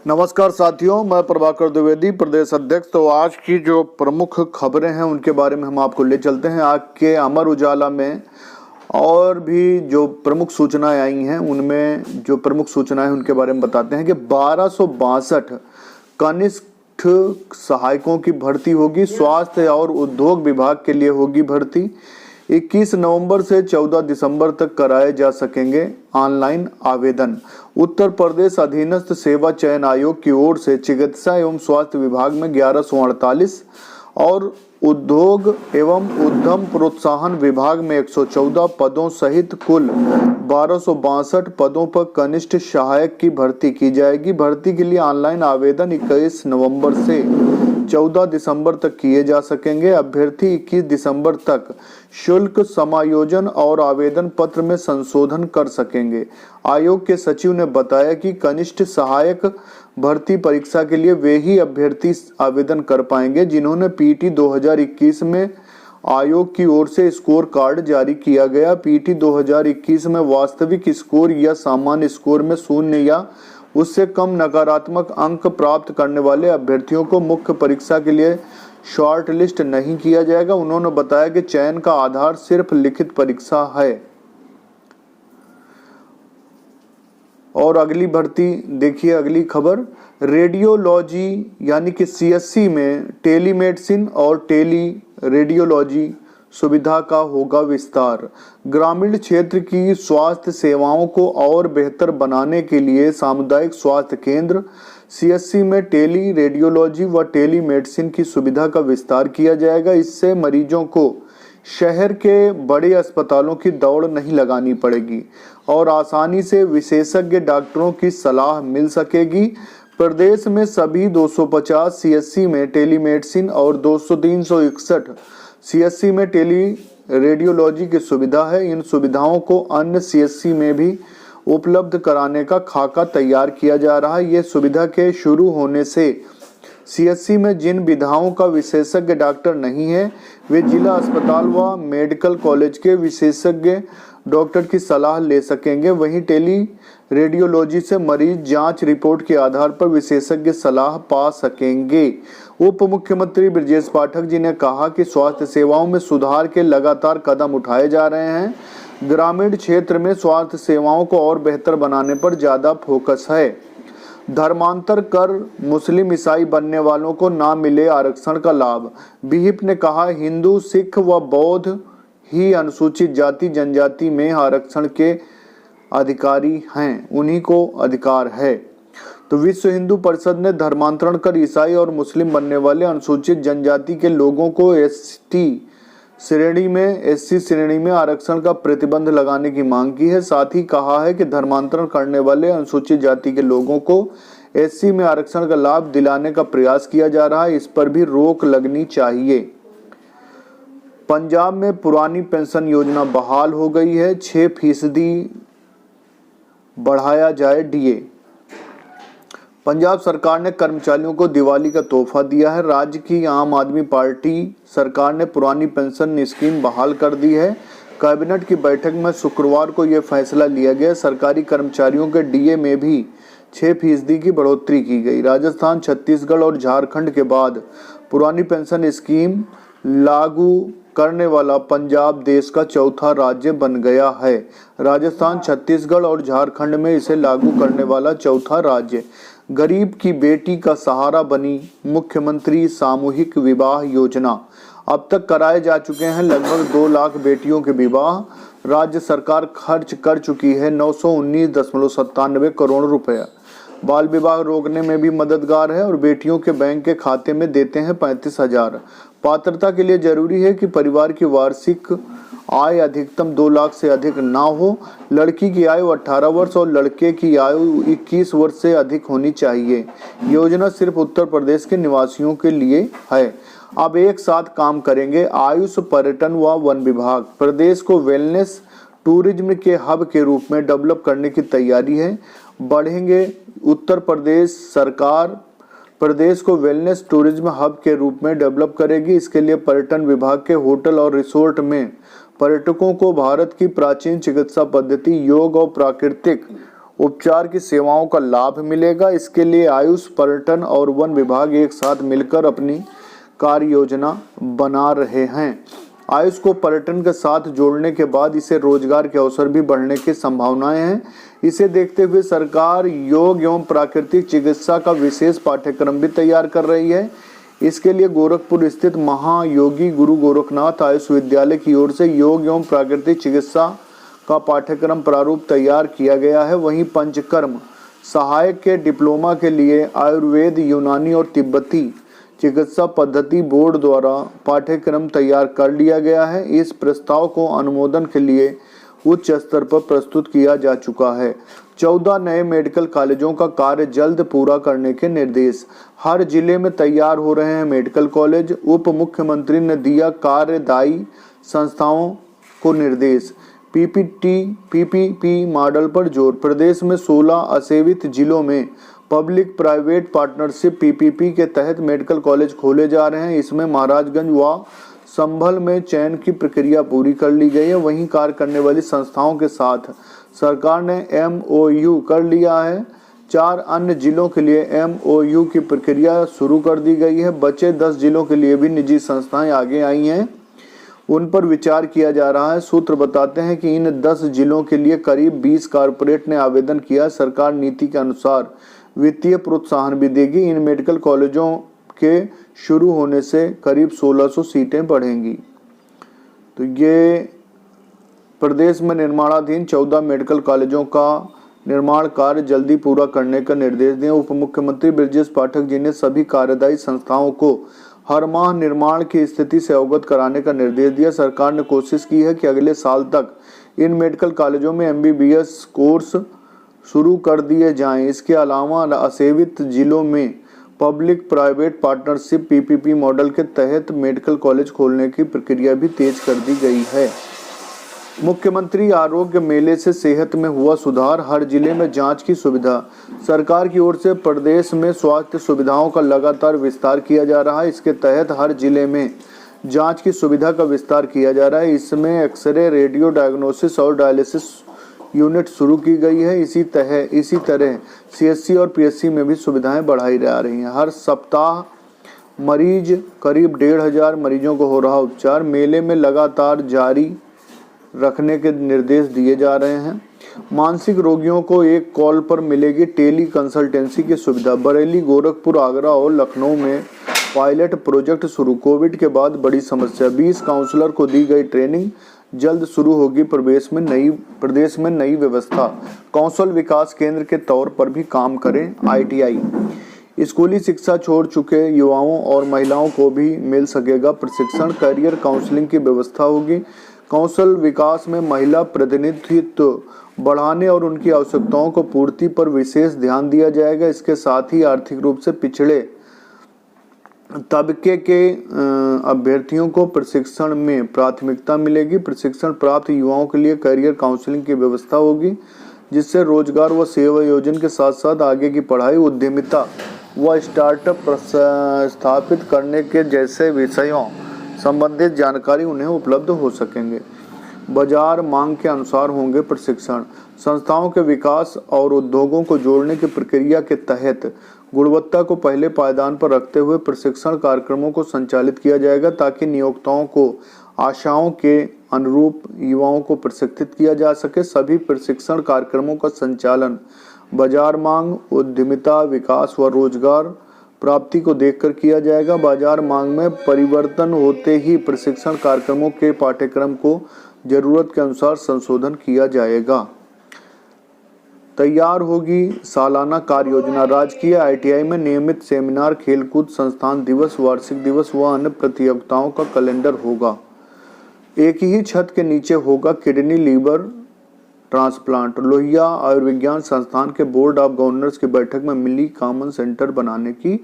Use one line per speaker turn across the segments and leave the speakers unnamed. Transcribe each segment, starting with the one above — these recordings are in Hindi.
नमस्कार साथियों, मैं प्रभाकर द्विवेदी, प्रदेश अध्यक्ष। तो आज की जो प्रमुख खबरें हैं उनके बारे में हम आपको ले चलते हैं। आज के अमर उजाला में और भी जो प्रमुख सूचनाएं आई हैं उनमें जो प्रमुख सूचनाएं उनके बारे में बताते हैं कि 1262 कनिष्ठ सहायकों की भर्ती होगी। स्वास्थ्य और उद्योग विभाग के लिए होगी भर्ती। 21 नवंबर से 14 दिसंबर तक कराए जा सकेंगे ऑनलाइन आवेदन। उत्तर प्रदेश अधीनस्थ सेवा चयन आयोग की ओर से चिकित्सा एवं स्वास्थ्य विभाग में 1148 और उद्योग एवं उद्यम प्रोत्साहन विभाग में 114 पदों सहित कुल 1262 पदों पर कनिष्ठ सहायक की भर्ती की जाएगी। भर्ती के लिए ऑनलाइन आवेदन 21 नवंबर से 14 दिसंबर तक किए जा सकेंगे। अभ्यर्थी 21 दिसंबर तक शुल्क समायोजन और आवेदन पत्र में संशोधन कर सकेंगे। आयोग के सचिव ने बताया कि कनिष्ठ सहायक भर्ती परीक्षा के लिए वे ही अभ्यर्थी आवेदन कर पाएंगे जिन्होंने पीटी 2021 में आयोग की ओर से स्कोर कार्ड जारी किया गया। पीटी 2021 में वास्तविक स्कोर या सामान्य स्कोर में 0 या उससे कम नकारात्मक अंक प्राप्त करने वाले अभ्यर्थियों को मुख्य परीक्षा के लिए शॉर्ट लिस्ट नहीं किया जाएगा। उन्होंने बताया कि चयन का आधार सिर्फ लिखित परीक्षा है। और अगली भर्ती देखिए, अगली खबर, रेडियोलॉजी यानी कि सीएससी में टेलीमेडिसिन और टेली रेडियोलॉजी सुविधा का होगा विस्तार। ग्रामीण क्षेत्र की स्वास्थ्य सेवाओं को और बेहतर बनाने के लिए सामुदायिक स्वास्थ्य केंद्र सीएससी में टेली रेडियोलॉजी व टेलीमेडिसिन की सुविधा का विस्तार किया जाएगा। इससे मरीजों को शहर के बड़े अस्पतालों की दौड़ नहीं लगानी पड़ेगी और आसानी से विशेषज्ञ डॉक्टरों की सलाह मिल सकेगी। प्रदेश में सभी 250 सीएससी में टेलीमेडिसिन और 361 सीएससी में टेली रेडियोलॉजी की सुविधा है। इन सुविधाओं को अन्य सीएससी में भी उपलब्ध कराने का खाका तैयार किया जा रहा है। ये सुविधा के शुरू होने से सीएससी में जिन विधाओं का विशेषज्ञ डॉक्टर नहीं है वे जिला अस्पताल व मेडिकल कॉलेज के विशेषज्ञ डॉक्टर की सलाह ले सकेंगे। वहीं टेली रेडियोलॉजी से मरीज जांच रिपोर्ट के आधार पर विशेषज्ञ सलाह पा सकेंगे। उप मुख्यमंत्री ब्रजेश पाठक जी ने कहा कि स्वास्थ्य सेवाओं में सुधार के लगातार कदम उठाए जा रहे हैं। ग्रामीण क्षेत्र में स्वास्थ्य सेवाओं को और बेहतर बनाने पर ज्यादा फोकस है। धर्मांतर कर मुस्लिम ईसाई बनने वालों को ना मिले आरक्षण का लाभ। विहिप ने कहा, हिंदू, सिख व बौद्ध ही अनुसूचित जाति जनजाति में आरक्षण के अधिकारी हैं, उन्हीं को अधिकार है। तो विश्व हिंदू परिषद ने धर्मांतरण कर ईसाई और मुस्लिम बनने वाले अनुसूचित जनजाति के लोगों को एससी श्रेणी में आरक्षण का प्रतिबंध लगाने की मांग की है। साथ ही कहा है कि धर्मांतरण करने वाले अनुसूचित जाति के लोगों को एससी में आरक्षण का लाभ दिलाने का प्रयास किया जा रहा है, इस पर भी रोक लगनी चाहिए। पंजाब में पुरानी पेंशन योजना बहाल हो गई है। 6% बढ़ाया जाए डीए। पंजाब सरकार ने कर्मचारियों को दिवाली का तोहफा दिया है। राज्य की आम आदमी पार्टी सरकार ने पुरानी पेंशन स्कीम बहाल कर दी है। कैबिनेट की बैठक में शुक्रवार को यह फैसला लिया गया। सरकारी कर्मचारियों के डीए में भी 6% की बढ़ोतरी की गई। राजस्थान, छत्तीसगढ़ और झारखंड के बाद पुरानी पेंशन स्कीम लागू करने वाला पंजाब देश का चौथा राज्य बन गया है। राजस्थान, छत्तीसगढ़ और झारखंड में इसे लागू करने वाला चौथा राज्य। गरीब की बेटी का सहारा बनी मुख्यमंत्री सामूहिक विवाह योजना। अब तक कराए जा चुके हैं लगभग 2 लाख बेटियों के विवाह। राज्य सरकार खर्च कर चुकी है 919.97 करोड़ रुपया। बाल विवाह रोकने में भी मददगार है और बेटियों के बैंक के खाते में देते हैं 35,000। पात्रता के लिए जरूरी है कि परिवार की वार्षिक आय अधिकतम 2 लाख से अधिक ना हो। लड़की की आयु 18 वर्ष और लड़के की आयु 21 वर्ष से अधिक होनी चाहिए। योजना सिर्फ उत्तर प्रदेश के निवासियों के लिए है। अब एक साथ काम करेंगे आयुष, पर्यटन व वन विभाग। प्रदेश को वेलनेस टूरिज्म के हब के रूप में डेवलप करने की तैयारी है। बढ़ेंगे उत्तर प्रदेश सरकार प्रदेश को वेलनेस टूरिज्म हब के रूप में डेवलप करेगी। इसके लिए पर्यटन विभाग के होटल और रिसोर्ट में पर्यटकों को भारत की प्राचीन चिकित्सा पद्धति योग और प्राकृतिक उपचार की सेवाओं का लाभ मिलेगा। इसके लिए आयुष, पर्यटन और वन विभाग एक साथ मिलकर अपनी कार्य योजना बना रहे हैं। आयुष को पर्यटन के साथ जोड़ने के बाद इससे रोजगार के अवसर भी बढ़ने की संभावनाएं हैं। इसे देखते हुए सरकार योग एवं प्राकृतिक चिकित्सा का विशेष पाठ्यक्रम भी तैयार कर रही है। इसके लिए गोरखपुर स्थित महायोगी गुरु गोरखनाथ आयुष विद्यालय की ओर से योग एवं प्राकृतिक चिकित्सा का पाठ्यक्रम प्रारूप तैयार किया गया है। वहीं पंचकर्म सहायक के डिप्लोमा के लिए आयुर्वेद, यूनानी और तिब्बती चिकित्सा पद्धति बोर्ड द्वारा पाठ्यक्रम तैयार कर लिया गया है। इस प्रस्ताव को अनुमोदन के लिए उच्च स्तर पर प्रस्तुत किया जा चुका है। 14 नए मेडिकल कॉलेजों का कार्य जल्द पूरा करने के निर्देश। हर जिले में तैयार हो रहे हैं मेडिकल कॉलेज। उप मुख्यमंत्री ने दिया कार्यदायी संस्थाओं को निर्देश। पीपीपी मॉडल पर जोर। प्रदेश में 16 असेवित जिलों में पब्लिक प्राइवेट पार्टनरशिप पीपीपी के तहत मेडिकल कॉलेज खोले जा रहे हैं। इसमें महाराजगंज व संभल में चयन की प्रक्रिया पूरी कर ली गई है। वहीं कार्य करने वाली संस्थाओं के साथ सरकार ने MOU कर लिया है। 4 अन्य जिलों के लिए MOU की प्रक्रिया शुरू कर दी गई है। बचे 10 जिलों के लिए भी निजी संस्थाएं आगे आई हैं, उन पर विचार किया जा रहा है। सूत्र बताते हैं कि इन 10 जिलों के लिए करीब 20 कॉरपोरेट ने आवेदन किया। सरकार नीति के अनुसार वित्तीय प्रोत्साहन भी देगी। इन मेडिकल कॉलेजों के शुरू होने से करीब 1600 सीटें बढ़ेंगी। तो ये प्रदेश में निर्माणाधीन 14 मेडिकल कॉलेजों का निर्माण कार्य जल्दी पूरा करने का निर्देश दिया। उप मुख्यमंत्री ब्रजेश पाठक जी ने सभी कार्यदायी संस्थाओं को हर माह निर्माण की स्थिति से अवगत कराने का निर्देश दिया। सरकार ने कोशिश की है कि अगले साल तक इन मेडिकल कॉलेजों में MBBS कोर्स शुरू कर दिए जाएं। इसके अलावा असेवित जिलों में public private partnership PPP model के तहत मेडिकल कॉलेज खोलने की प्रक्रिया भी तेज कर दी गई है। मुख्यमंत्री आरोग्य मेले से सेहत में हुआ सुधार। हर जिले में जांच की सुविधा। सरकार की ओर से प्रदेश में स्वास्थ्य सुविधाओं का लगातार विस्तार किया जा रहा है। इसके तहत हर जिले में जांच की सुविधा का विस्तार किया जा रहा है। इसमें एक्सरे, रेडियो डायग्नोसिस और डायलिसिस यूनिट शुरू की गई है। इसी तरह CSC और PSC में भी सुविधाएं बढ़ाई जा रही हैं। हर सप्ताह करीब 1500 मरीजों को हो रहा उपचार। मेले में लगातार जारी रखने के निर्देश दिए जा रहे हैं। मानसिक रोगियों को एक कॉल पर मिलेगी टेली कंसल्टेंसी की सुविधा। बरेली, गोरखपुर, आगरा और लखनऊ में पायलट प्रोजेक्ट शुरू। कोविड के बाद बड़ी समस्या। 20 काउंसलर को दी गई ट्रेनिंग। जल्द शुरू होगी प्रदेश में नई व्यवस्था। कौशल विकास केंद्र के तौर पर भी काम करें ITI। स्कूली शिक्षा छोड़ चुके युवाओं और महिलाओं को भी मिल सकेगा प्रशिक्षण। करियर काउंसलिंग की व्यवस्था होगी। कौशल विकास में महिला प्रतिनिधित्व बढ़ाने और उनकी आवश्यकताओं को पूर्ति पर विशेष ध्यान दिया जाएगा। इसके साथ ही आर्थिक रूप से पिछड़े तबके के अभ्यर्थियों को प्रशिक्षण में प्राथमिकता मिलेगी। प्रशिक्षण प्राप्त युवाओं के लिए करियर काउंसलिंग की व्यवस्था होगी, जिससे रोजगार व सेवा योजना के साथ साथ आगे की पढ़ाई, उद्यमिता व स्टार्टअप स्थापित करने के जैसे विषयों संबंधित जानकारी उन्हें उपलब्ध हो सकेंगे। बाजार मांग के अनुसार होंगे प्रशिक्षण। संस्थाओं के विकास और उद्योगों को जोड़ने की प्रक्रिया के तहत गुणवत्ता को पहले पायदान पर रखते हुए प्रशिक्षण कार्यक्रमों को संचालित किया जाएगा, ताकि नियोक्ताओं को आशाओं के अनुरूप युवाओं को प्रशिक्षित किया जा सके। सभी प्रशिक्षण कार्यक्रमों का संचालन बाजार मांग, उद्यमिता, विकास व रोजगार प्राप्ति को देखकर किया जाएगा। बाजार मांग में परिवर्तन होते ही प्रशिक्षण कार्यक्रमों के पाठ्यक्रम को जरूरत के अनुसार संशोधन किया जाएगा। तैयार होगी सालाना कार्य योजना। राजकीय ITI में नियमित सेमिनार, खेलकूद संस्थान दिवस, वार्षिक दिवस व अन्य प्रतियोगिताओं का कैलेंडर होगा। एक ही छत के नीचे होगा किडनी लीवर ट्रांसप्लांट। लोहिया आयुर्विज्ञान संस्थान के बोर्ड ऑफ गवर्नर्स की बैठक में मिली कॉमन सेंटर बनाने की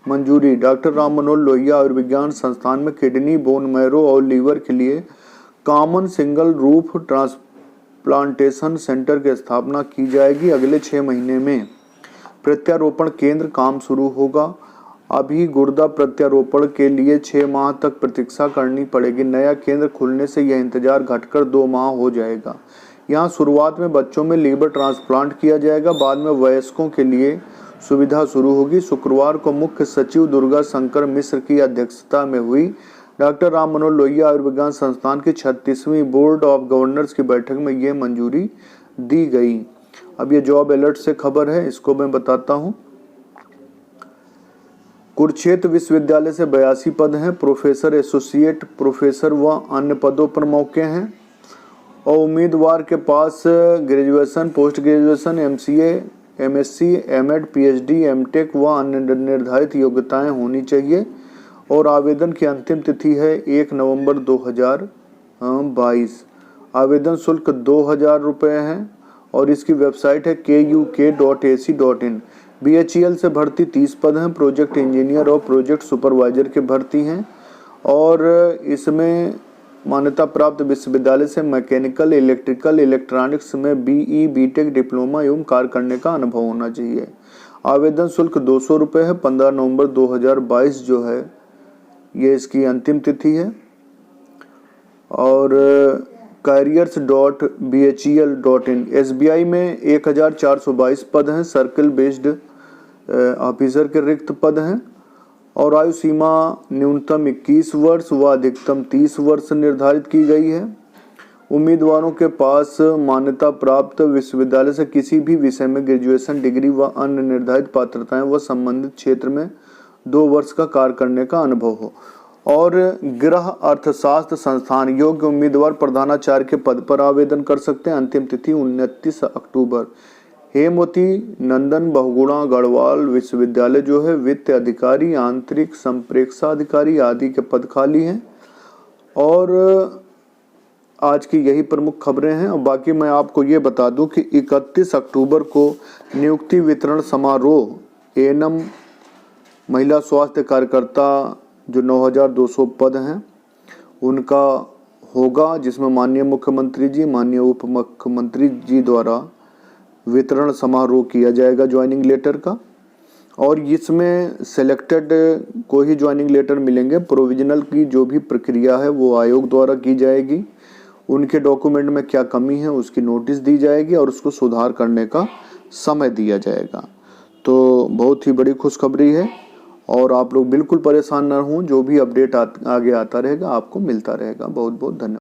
मंजूरी। डॉक्टर राम मनोहर लोहिया आयुर्विज्ञान संस्थान में किडनी, बोन मैरो और लीवर के लिए common single roof transplantation centre की स्थापना की जाएगी। अगले 6 महीने में प्रत्यारोपण केंद्र काम शुरू होगा। अभी गुर्दा प्रत्यारोपण के लिए 6 माह तक प्रतीक्षा करनी पड़ेगी। नया केंद्र खुलने से यह इंतजार घटकर 2 माह हो जाएगा। यहाँ शुरुआत में बच्चों में लीवर ट्रांसप्लांट किया जाएगा, बाद में वयस्कों के लिए सुविधा शुरू होगी। शुक्रवार को मुख्य सचिव दुर्गा शंकर मिश्र की अध्यक्षता में हुई डॉक्टर राम मनोहर लोहिया आयुर्विज्ञान संस्थान की 36वीं बोर्ड ऑफ गवर्नर्स की बैठक में ये मंजूरी दी गई। अब ये जॉब अलर्ट से खबर है, इसको मैं बताता हूँ। कुरुक्षेत्र विश्वविद्यालय से 82 पद हैं, प्रोफेसर, एसोसिएट प्रोफेसर व अन्य पदों पर मौके हैं और उम्मीदवार के पास graduation, post graduation, MCA, MSc, MEd, PhD, MTech व अन्य निर्धारित योग्यताएं होनी चाहिए और आवेदन की अंतिम तिथि है 1 नवंबर 2022। आवेदन शुल्क 2000 रुपये है और इसकी वेबसाइट है kuk.ac.in। BHEL से भर्ती 30 पद हैं, प्रोजेक्ट इंजीनियर और प्रोजेक्ट सुपरवाइजर की भर्ती हैं और इसमें मान्यता प्राप्त विश्वविद्यालय से मैकेनिकल, इलेक्ट्रिकल, इलेक्ट्रॉनिक्स में बीई, बीटेक, डिप्लोमा एवं कार्य करने का अनुभव होना चाहिए। आवेदन शुल्क 200 रुपये है। 15 नवंबर 2022 जो है ये इसकी अंतिम तिथि है और careers.bhel.in। SBI में 1422 पद हैं, सर्कल बेस्ड ऑफिसर के रिक्त पद हैं और आयु सीमा न्यूनतम 21 वर्ष व अधिकतम 30 वर्ष निर्धारित की गई है। उम्मीदवारों के पास मान्यता प्राप्त विश्वविद्यालय से किसी भी विषय में ग्रेजुएशन डिग्री व अन्य निर्धारित पात्रताएं व संबंधित क्षेत्र में 2 वर्ष का कार्य करने का अनुभव हो और गृह अर्थशास्त्र संस्थान योग्य उम्मीदवार प्रधानाचार्य के पद पर आवेदन कर सकते हैं। अंतिम तिथि 29 अक्टूबर। हेमवती नंदन बहुगुणा गढ़वाल विश्वविद्यालय जो है वित्त अधिकारी, आंतरिक संप्रेक्षण अधिकारी आदि के पद खाली हैं और आज की यही प्रमुख खबरें हैं। और बाकी मैं आपको ये बता दूं कि 31 अक्टूबर को नियुक्ति वितरण समारोह एएनएम महिला स्वास्थ्य कार्यकर्ता जो 9200 पद हैं उनका होगा, जिसमें माननीय मुख्यमंत्री जी, माननीय उप मुख्यमंत्री जी द्वारा वितरण समारोह किया जाएगा ज्वाइनिंग लेटर का और इसमें सेलेक्टेड को ही ज्वाइनिंग लेटर मिलेंगे। प्रोविजनल की जो भी प्रक्रिया है वो आयोग द्वारा की जाएगी, उनके डॉक्यूमेंट में क्या कमी है उसकी नोटिस दी जाएगी और उसको सुधार करने का समय दिया जाएगा। तो बहुत ही बड़ी खुशखबरी है और आप लोग बिल्कुल परेशान न हों, जो भी अपडेट आगे आता रहेगा आपको मिलता रहेगा। बहुत बहुत धन्यवाद।